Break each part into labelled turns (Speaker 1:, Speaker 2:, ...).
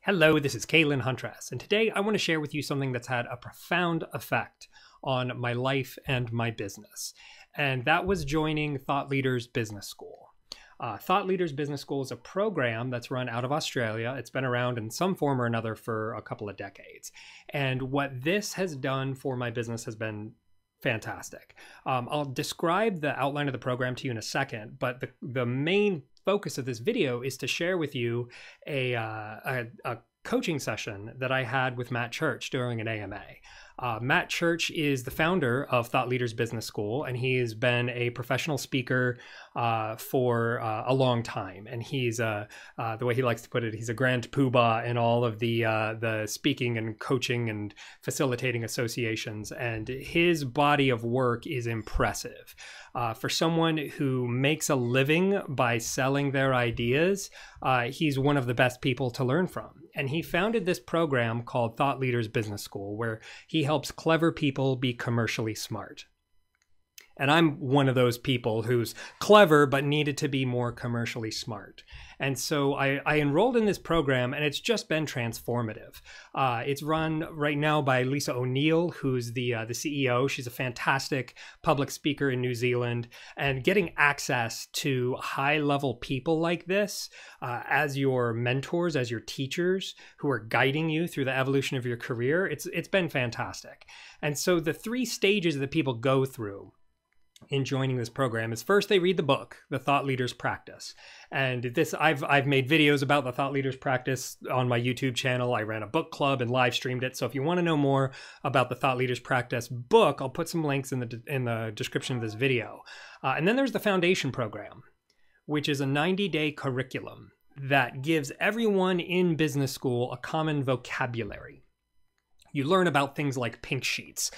Speaker 1: Hello, this is Kaylin Huntress, and today I want to share with you something that's had a profound effect on my life and my business. And that was joining Thought Leaders Business School. Thought Leaders Business School is a program that's run out of Australia. It's been around in some form or another for a couple of decades. And what this has done for my business has been fantastic. I'll describe the outline of the program to you in a second, but the main focus of this video is to share with you a coaching session that I had with Matt Church during an AMA. Matt Church is the founder of Thought Leaders Business School, and he has been a professional speaker for a long time. And he's, the way he likes to put it, he's a grand poobah in all of the speaking and coaching and facilitating associations. And his body of work is impressive. For someone who makes a living by selling their ideas, he's one of the best people to learn from. And he founded this program called Thought Leaders Business School, where he helps clever people be commercially smart. And I'm one of those people who's clever, but needed to be more commercially smart. And so I enrolled in this program, and it's just been transformative. It's run right now by Lisa O'Neill, who's the CEO. She's a fantastic public speaker in New Zealand. And getting access to high-level people like this as your mentors, as your teachers who are guiding you through the evolution of your career, it's been fantastic. And so the three stages that people go through in joining this program is first they read the book, The Thought Leaders Practice. And this I've made videos about the Thought Leaders Practice on my YouTube channel. I ran a book club and live streamed it. So if you want to know more about the Thought Leaders Practice book, I'll put some links in the description of this video. And then there's the Foundation Program, which is a 90-day curriculum that gives everyone in business school a common vocabulary. You learn about things like pink sheets,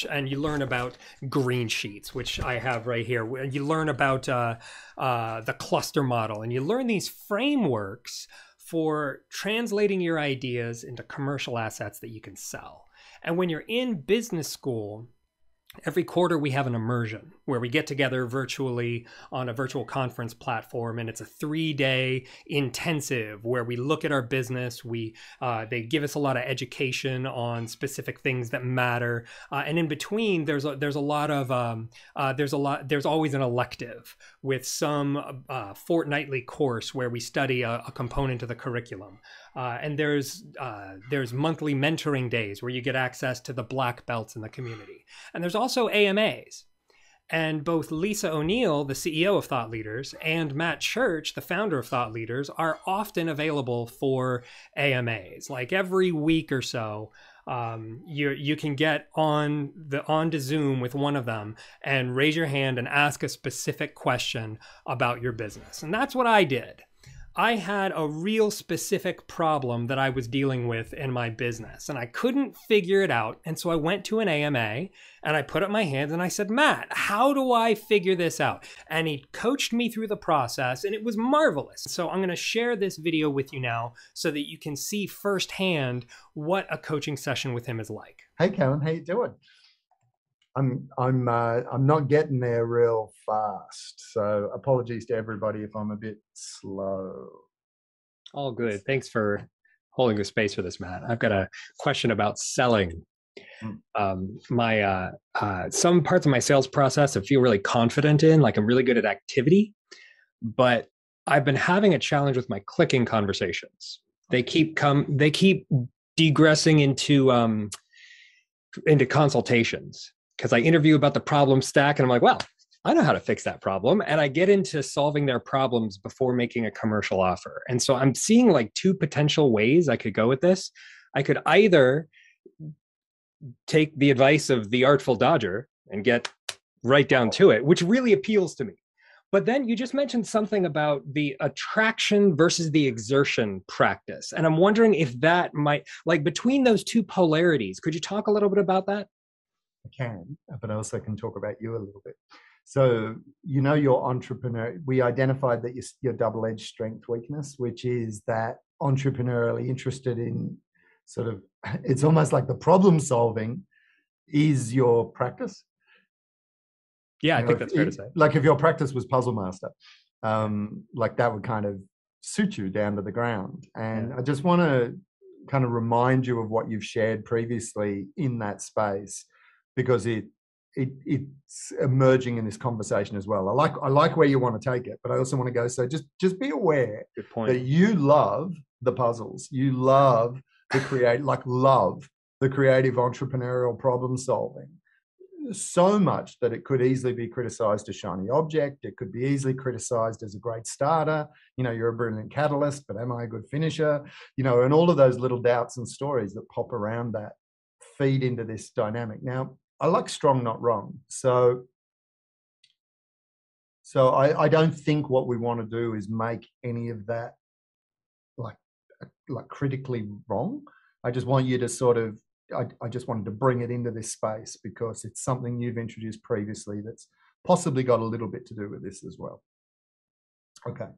Speaker 1: and you learn about green sheets, which I have right here. You learn about the cluster model, and you learn these frameworks for translating your ideas into commercial assets that you can sell. And when you're in business school, every quarter we have an immersion where we get together virtually on a virtual conference platform, and it's a 3-day intensive where we look at our business. They give us a lot of education on specific things that matter, and in between there's always an elective with some fortnightly course where we study a component of the curriculum. And there's monthly mentoring days where you get access to the black belts in the community. And there's also AMAs. And both Lisa O'Neill, the CEO of Thought Leaders, and Matt Church, the founder of Thought Leaders, are often available for AMAs. Like every week or so, you can get onto Zoom with one of them and raise your hand and ask a specific question about your business. And that's what I did. I had a real specific problem that I was dealing with in my business, and I couldn't figure it out. And so I went to an AMA and I put up my hands and I said, Matt, how do I figure this out? And he coached me through the process, and it was marvelous. So I'm going to share this video with you now so that you can see firsthand what a coaching session with him is like.
Speaker 2: Hey, Karen, how you doing? I'm not getting there real fast, so apologies to everybody if I'm a bit slow.
Speaker 1: All good. Thanks for holding the space for this, Matt. I've got a question about selling. Some parts of my sales process I feel really confident in, like I'm really good at activity, but I've been having a challenge with my clicking conversations. They keep degressing into consultations. Because I interview about the problem stack and I'm like, well, I know how to fix that problem. And I get into solving their problems before making a commercial offer. And so I'm seeing like two potential ways I could go with this. I could either take the advice of the Artful Dodger and get right down to it, which really appeals to me. But then you just mentioned something about the attraction versus the exertion practice. And I'm wondering if that might, like between those two polarities, could you talk a little bit about that?
Speaker 2: I can, but I also can talk about you a little bit. So, you know, your entrepreneur, we identified that your double-edged strength weakness, which is that entrepreneurially interested in sort of, it's almost like the problem solving is your practice.
Speaker 1: Yeah, I think that's fair to say.
Speaker 2: Like if your practice was Puzzle Master, like that would kind of suit you down to the ground. And
Speaker 1: Yeah.
Speaker 2: I just want to kind of remind you of what you've shared previously in that space, because it's emerging in this conversation as well. I like where you want to take it, but I also want to go, so just be aware
Speaker 1: Good point.
Speaker 2: that you love the puzzles, you love the creative entrepreneurial problem solving so much that it could easily be criticized as shiny object. It could be easily criticized as a great starter. You're a brilliant catalyst, but am I a good finisher? And all of those little doubts and stories that pop around that feed into this dynamic. Now, I like strong, not wrong. So I don't think what we want to do is make any of that like critically wrong. I just want you to sort of, I just wanted to bring it into this space because it's something you've introduced previously that's possibly got a little bit to do with this as well. Okay.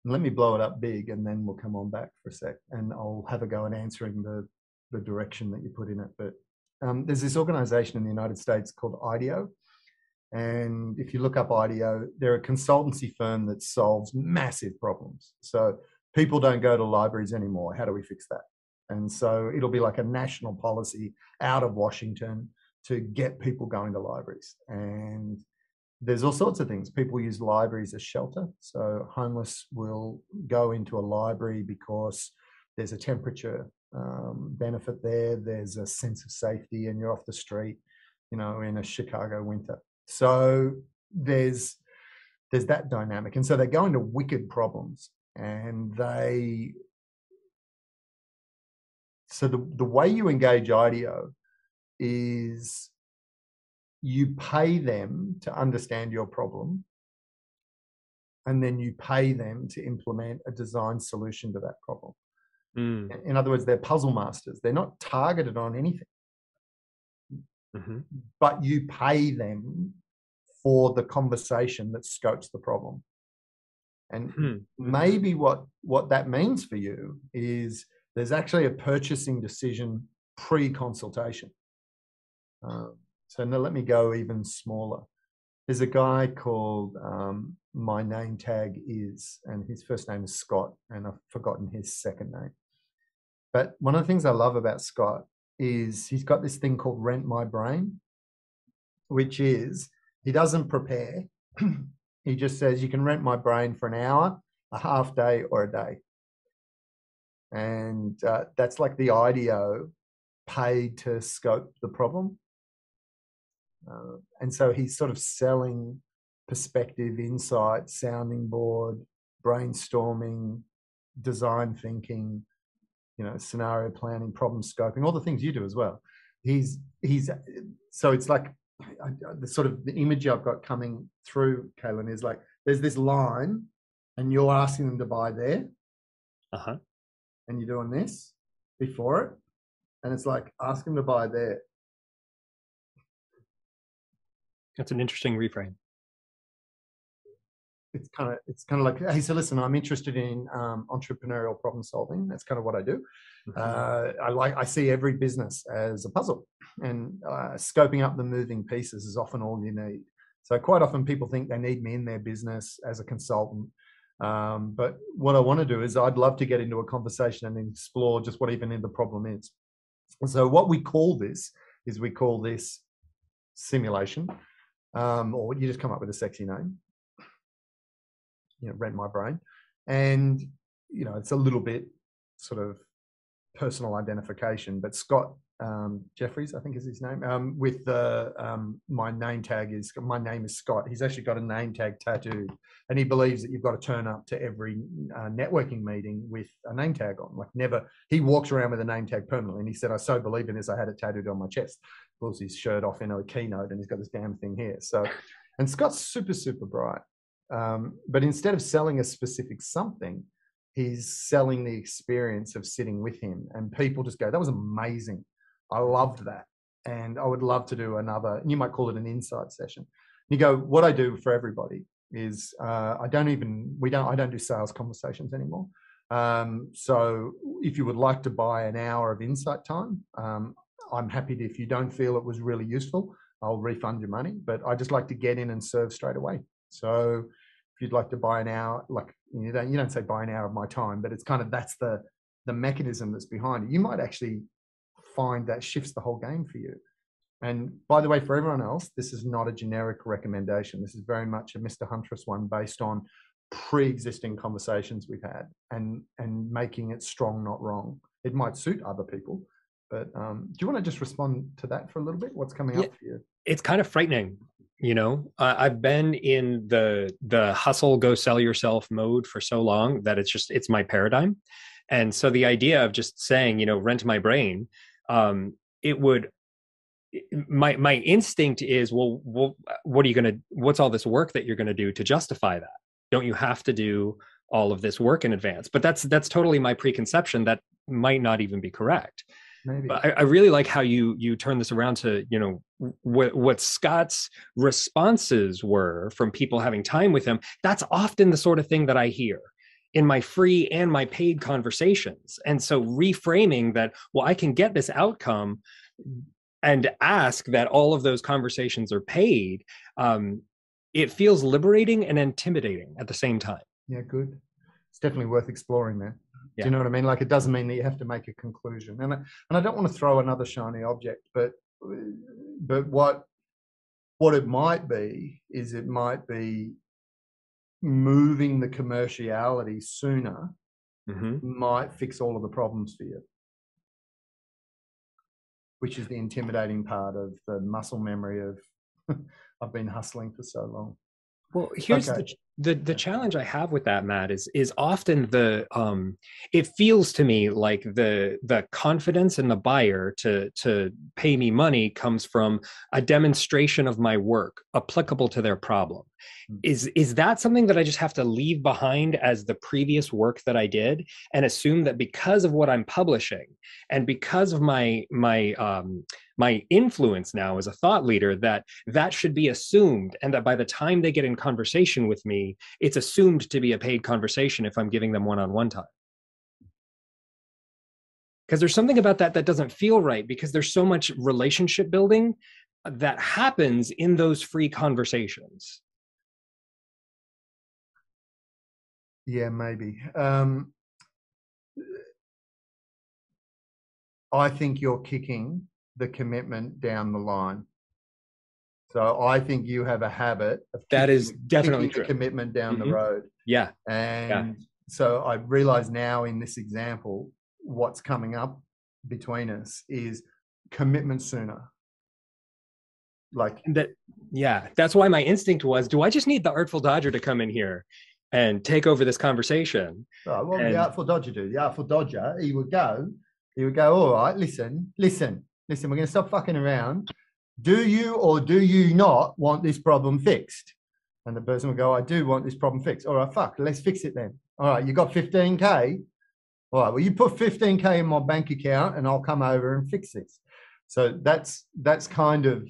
Speaker 2: Let me blow it up big and then we'll come on back for a sec and I'll have a go at answering the direction that you put in it. But there's this organization in the United States called IDEO. And if you look up IDEO, they're a consultancy firm that solves massive problems. So people don't go to libraries anymore. How do we fix that? And so it'll be like a national policy out of Washington to get people going to libraries. And there's all sorts of things. People use libraries as shelter. So homeless will go into a library because there's a temperature benefit there. There's a sense of safety and you're off the street, in a Chicago winter. So there's that dynamic. And so they go into wicked problems and so the way you engage IDEO is you pay them to understand your problem and then you pay them to implement a design solution to that problem. In other words, they're puzzle masters. They're not targeted on anything. Mm-hmm. But you pay them for the conversation that scopes the problem. And maybe what that means for you is there's actually a purchasing decision pre-consultation. So now let me go even smaller. There's a guy called My Name Tag Is, and his first name is Scott, and I've forgotten his second name. But one of the things I love about Scott is he's got this thing called Rent My Brain, which is he doesn't prepare. He just says, you can rent my brain for an hour, a half day, or a day. And that's like the IDEO paid to scope the problem. And so he's sort of selling perspective, insight, sounding board, brainstorming, design thinking, scenario planning, problem scoping, all the things you do as well. So it's like the sort of the image I've got coming through, Kaylin, is like there's this line and you're asking them to buy there.
Speaker 1: Uh-huh.
Speaker 2: And you're doing this before it. And it's like, ask them to buy there.
Speaker 1: That's an interesting reframe.
Speaker 2: It's kind of like, hey, so listen, I'm interested in entrepreneurial problem solving. That's kind of what I do. Mm-hmm. I see every business as a puzzle, and scoping up the moving pieces is often all you need. So quite often people think they need me in their business as a consultant. But what I want to do is I'd love to get into a conversation and explore just what even the problem is. So what we call this is simulation, or you just come up with a sexy name. Rent My Brain. And, it's a little bit sort of personal identification, but Scott Jeffries, I think is his name, with the my name is Scott. He's actually got a name tag tattooed, and he believes that you've got to turn up to every networking meeting with a name tag on. Like never, he walks around with a name tag permanently, and he said, I so believe in this, I had it tattooed on my chest. Pulls his shirt off in a keynote, and he's got this damn thing here. So, and Scott's super, super bright. But instead of selling a specific something, he's selling the experience of sitting with him, and people just go, that was amazing. I loved that. And I would love to do another, you might call it an insight session. You go, what I do for everybody is I don't do sales conversations anymore. So if you would like to buy an hour of insight time, I'm happy to, if you don't feel it was really useful, I'll refund your money, but I just like to get in and serve straight away. So if you'd like to buy an hour, like you don't say buy an hour of my time, but it's kind of that's the mechanism that's behind it. You might actually find that shifts the whole game for you. And by the way, for everyone else, this is not a generic recommendation. This is very much a Mr. Huntress one based on pre-existing conversations we've had and making it strong, not wrong. It might suit other people, but do you want to just respond to that for a little bit? What's coming up for you?
Speaker 1: It's kind of frightening. I've been in the hustle, go sell yourself mode for so long that it's my paradigm. And so the idea of just saying, rent my brain, it would, my instinct is, well, what are you going to, what's all this work that you're going to do to justify that? Don't you have to do all of this work in advance? But that's totally my preconception. That might not even be correct.
Speaker 2: Maybe.
Speaker 1: But I really like how you turn this around to, what Scott's responses were from people having time with him. That's often the sort of thing that I hear in my free and my paid conversations. And so reframing that, well, I can get this outcome and ask that all of those conversations are paid, it feels liberating and intimidating at the same time.
Speaker 2: Yeah, good. It's definitely worth exploring that.
Speaker 1: Yeah.
Speaker 2: Do you know what I mean? Like, it doesn't mean that you have to make a conclusion. And I don't want to throw another shiny object, but what it might be is it might be moving the commerciality sooner might fix all of the problems for you, which is the intimidating part of the muscle memory of I've been hustling for so long.
Speaker 1: Well, here's the challenge I have with that, Matt, is often it feels to me like the confidence in the buyer to pay me money comes from a demonstration of my work applicable to their problem. Is that something that I just have to leave behind as the previous work that I did and assume that because of what I'm publishing and because of my influence now as a thought leader, that should be assumed, and that by the time they get in conversation with me, it's assumed to be a paid conversation if I'm giving them one-on-one time? Because there's something about that doesn't feel right, because there's so much relationship building that happens in those free conversations.
Speaker 2: Yeah, maybe. I think you're kicking the commitment down the line. So I think you have a habit of
Speaker 1: that is definitely
Speaker 2: kicking the commitment down the road.
Speaker 1: Yeah.
Speaker 2: And so I realize now in this example, what's coming up between us is commitment sooner. Like
Speaker 1: that. Yeah. That's why my instinct was, do I just need the Artful Dodger to come in here and take over this conversation?
Speaker 2: Well, the Artful Dodger do. The Artful Dodger, he would go, all right, listen, we're going to stop fucking around. Do you or do you not want this problem fixed? And the person would go, I do want this problem fixed. All right, fuck, let's fix it then. All right, you got 15K. All right, well, you put 15K in my bank account and I'll come over and fix this. So that's kind of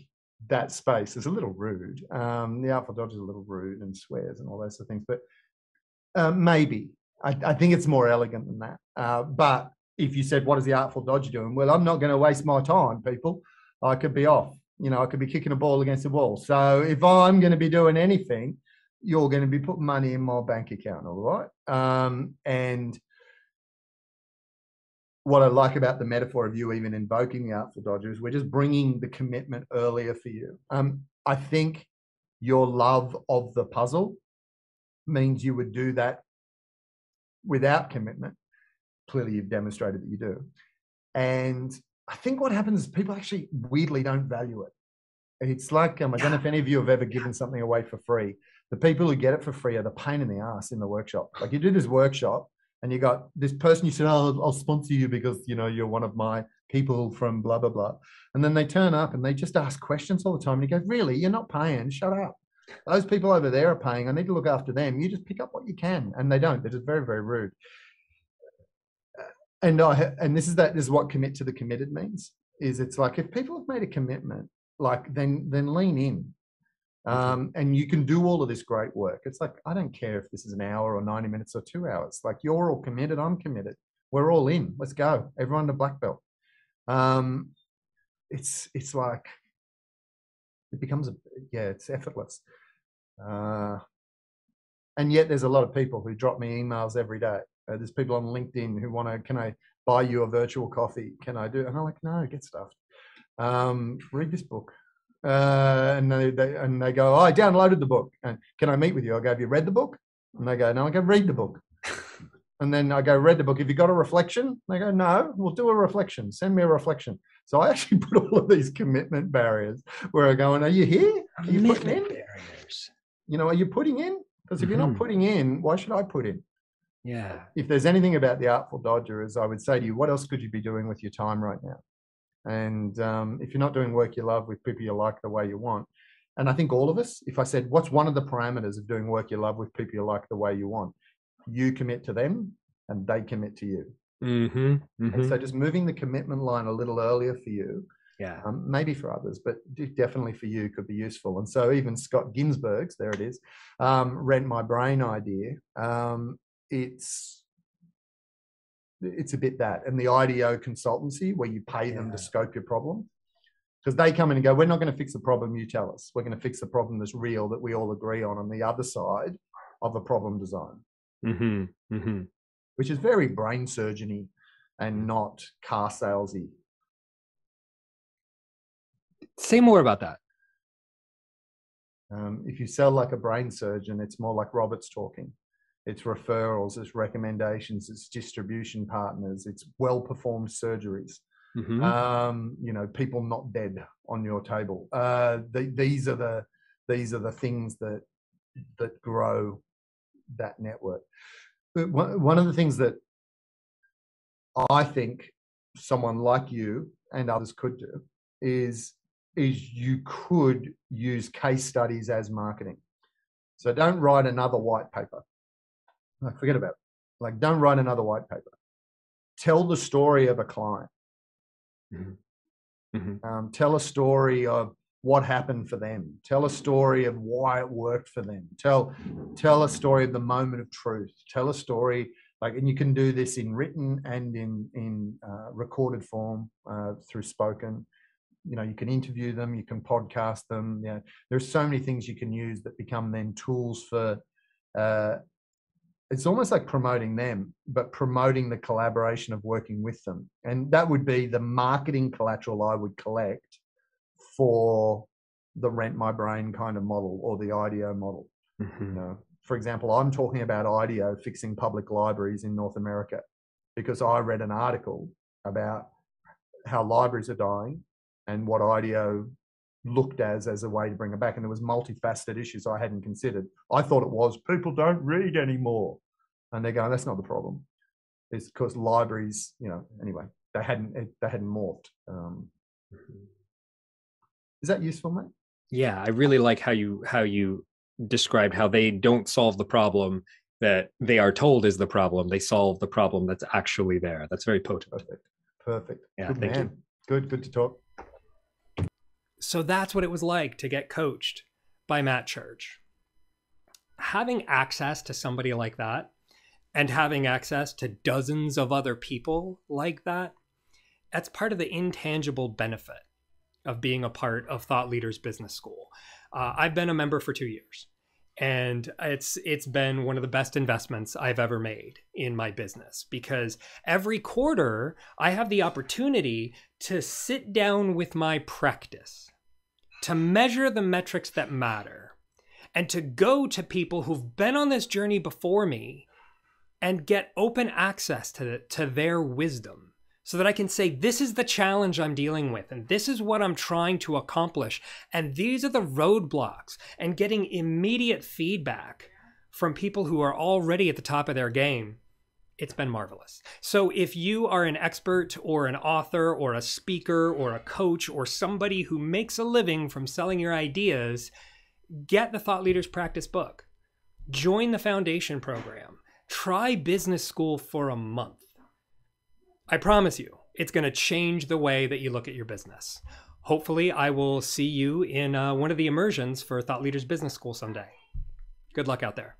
Speaker 2: that space. It's a little rude. The Artful Dodger is a little rude and swears and all those sort of things. But maybe. I think it's more elegant than that. But if you said, what is the Artful Dodger doing? Well, I'm not going to waste my time, people. I could be off. I could be kicking a ball against the wall. So if I'm going to be doing anything, you're going to be putting money in my bank account, all right? And what I like about the metaphor of you even invoking the Artful Dodger is we're just bringing the commitment earlier for you. I think your love of the puzzle means you would do that without commitment. Clearly, you've demonstrated that you do. And I think what happens is people actually weirdly don't value it. It's like, I don't know if any of you have ever given something away for free. The people who get it for free are the pain in the ass in the workshop. Like, you do this workshop and you got this person, you said, oh, I'll sponsor you because, you're one of my people from blah, blah, blah. And then they turn up and they just ask questions all the time. And you go, really? You're not paying? Shut up. Those people over there are paying. I need to look after them. You just pick up what you can. And they don't. They're just very, very rude. And this is what commit to the committed means. Is it's like, if people have made a commitment, like then lean in, and you can do all of this great work. It's like, I don't care if this is an hour or 90 minutes or 2 hours. Like, you're all committed, I'm committed. We're all in. Let's go. Everyone to black belt. It's like, it becomes it's effortless. And yet there's a lot of people who drop me emails every day. There's people on LinkedIn who want to, can I buy you a virtual coffee? Can I do? And I'm like, no, get stuffed. Read this book. And they go, oh, I downloaded the book. And can I meet with you? I go, have you read the book? And they go, no. I go, read the book. And then I go, read the book. Have you got a reflection? They go, no, we'll do a reflection. Send me a reflection. So I actually put all of these commitment barriers where I go, and are you here? Are you putting in? Barriers. You know, are you putting in? Because if you're not putting in, why should I put in?
Speaker 1: Yeah.
Speaker 2: If there's anything about the Artful Dodger, is I would say to you, what else could you be doing with your time right now? And if you're not doing work you love with people you like the way you want, and I think all of us, if I said, what's one of the parameters of doing work you love with people you like the way you want? You commit to them and they commit to you. And so just moving the commitment line a little earlier for you, maybe for others, but definitely for you could be useful. And so even Scott Ginsberg's, there it is, Rent My Brain idea, it's a bit that. And the IDEO consultancy where you pay them to scope your problem, because they come in and go, we're not going to fix the problem you tell us. We're going to fix the problem that's real that we all agree on the other side of a problem design. Which is very brain surgeon-y and not car salesy.
Speaker 1: Say more about that.
Speaker 2: If you sell like a brain surgeon, it's more like Robert's talking. It's referrals, it's recommendations, it's distribution partners, it's well-performed surgeries. You know, people not dead on your table. These are the things that grow that network. One of the things that I think someone like you and others could do is you could use case studies as marketing. So don't write another white paper. Like, forget about it. Like, don't write another white paper. Tell the story of a client. Tell a story of what happened for them. Tell a story of why it worked for them. Tell a story of the moment of truth. Tell a story, like, and you can do this in written and in recorded form through spoken. You know, you can interview them, you can podcast them. You know, there's so many things you can use that become then tools for. It's almost like promoting them, but promoting the collaboration of working with them, and that would be the marketing collateral I would collect for the Rent My Brain kind of model or the IDEO model. You know, for example, I'm talking about IDEO fixing public libraries in North America because I read an article about how libraries are dying and what IDEO looked as a way to bring it back. And there was multifaceted issues I hadn't considered. I thought it was people don't read anymore. And they're going, that's not the problem. It's because libraries, you know, anyway, they hadn't morphed. Is that useful, mate?
Speaker 1: Yeah, I really like how you described how they don't solve the problem that they are told is the problem. They solve the problem that's actually there. That's very potent.
Speaker 2: Perfect.
Speaker 1: Yeah,
Speaker 2: good
Speaker 1: thank
Speaker 2: man. You. Good to talk.
Speaker 1: So that's what it was like to get coached by Matt Church. Having access to somebody like that and having access to dozens of other people like that, that's part of the intangible benefit of being a part of Thought Leaders Business School. I've been a member for 2 years, and it's been one of the best investments I've ever made in my business, because every quarter I have the opportunity to sit down with my practice, to measure the metrics that matter, and to go to people who've been on this journey before me and get open access to their wisdom, so that I can say, this is the challenge I'm dealing with, and this is what I'm trying to accomplish, and these are the roadblocks, and getting immediate feedback from people who are already at the top of their game. It's been marvelous. So if you are an expert or an author or a speaker or a coach or somebody who makes a living from selling your ideas, get the Thought Leaders Practice book. Join the foundation program. Try business school for a month. I promise you, it's going to change the way that you look at your business. Hopefully, I will see you in one of the immersions for Thought Leaders Business School someday. Good luck out there.